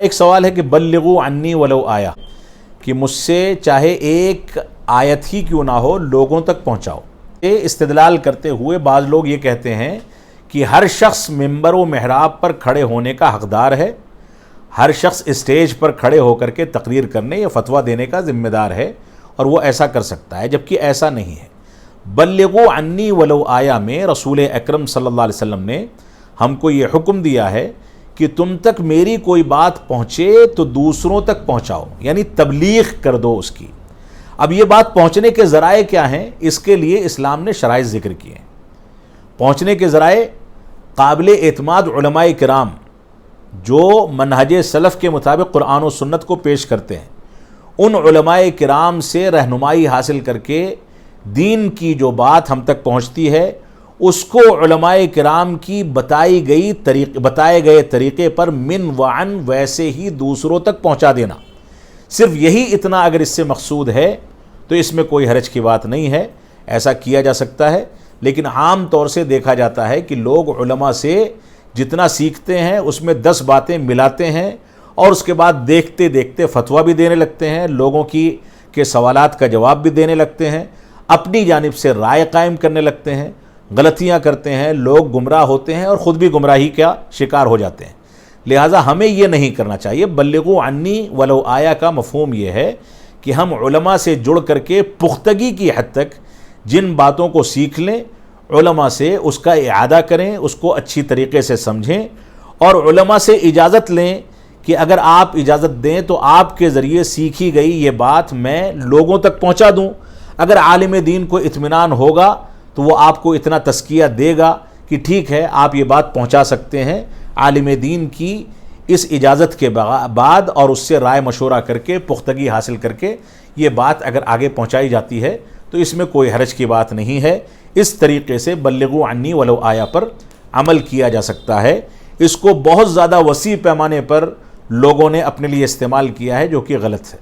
ایک سوال ہے کہ بلغو عنی ولو آیا، کہ مجھ سے چاہے ایک آیت ہی کیوں نہ ہو لوگوں تک پہنچاؤ۔ یہ استدلال کرتے ہوئے بعض لوگ یہ کہتے ہیں کہ ہر شخص ممبر و محراب پر کھڑے ہونے کا حقدار ہے، ہر شخص اسٹیج پر کھڑے ہو کر کے تقریر کرنے یا فتویٰ دینے کا ذمہ دار ہے اور وہ ایسا کر سکتا ہے، جبکہ ایسا نہیں ہے۔ بلغو عنی ولو آیا میں رسول اکرم صلی اللہ علیہ وسلم نے ہم کو یہ حکم دیا ہے کہ تم تک میری کوئی بات پہنچے تو دوسروں تک پہنچاؤ، یعنی تبلیغ کر دو اس کی۔ اب یہ بات پہنچنے کے ذرائع کیا ہیں؟ اس کے لیے اسلام نے شرائط ذکر کیے ہیں۔ پہنچنے کے ذرائع قابل اعتماد علماء کرام جو منہج سلف کے مطابق قرآن و سنت کو پیش کرتے ہیں، ان علماء کرام سے رہنمائی حاصل کر کے دین کی جو بات ہم تک پہنچتی ہے اس کو علماء کرام کی بتائے گئے طریقے پر من وعن ویسے ہی دوسروں تک پہنچا دینا، صرف یہی اتنا اگر اس سے مقصود ہے تو اس میں کوئی حرج کی بات نہیں ہے، ایسا کیا جا سکتا ہے۔ لیکن عام طور سے دیکھا جاتا ہے کہ لوگ علماء سے جتنا سیکھتے ہیں اس میں 10 باتیں ملاتے ہیں اور اس کے بعد دیکھتے دیکھتے فتویٰ بھی دینے لگتے ہیں، لوگوں کے سوالات کا جواب بھی دینے لگتے ہیں، اپنی جانب سے رائے قائم کرنے لگتے ہیں، غلطیاں کرتے ہیں، لوگ گمراہ ہوتے ہیں اور خود بھی گمراہی کا شکار ہو جاتے ہیں۔ لہٰذا ہمیں یہ نہیں کرنا چاہیے۔ بلغو عنی ولو آیا کا مفہوم یہ ہے کہ ہم علماء سے جڑ کر کے پختگی کی حد تک جن باتوں کو سیکھ لیں، علماء سے اس کا اعادہ کریں، اس کو اچھی طریقے سے سمجھیں اور علماء سے اجازت لیں کہ اگر آپ اجازت دیں تو آپ کے ذریعے سیکھی گئی یہ بات میں لوگوں تک پہنچا دوں۔ اگر عالم دین کو اطمینان ہوگا تو وہ آپ کو اتنا تزکیہ دے گا کہ ٹھیک ہے آپ یہ بات پہنچا سکتے ہیں۔ عالم دین کی اس اجازت کے بعد اور اس سے رائے مشورہ کر کے پختگی حاصل کر کے یہ بات اگر آگے پہنچائی جاتی ہے تو اس میں کوئی حرج کی بات نہیں ہے۔ اس طریقے سے بلغو عنی ولو آیا پر عمل کیا جا سکتا ہے۔ اس کو بہت زیادہ وسیع پیمانے پر لوگوں نے اپنے لیے استعمال کیا ہے جو کہ غلط ہے۔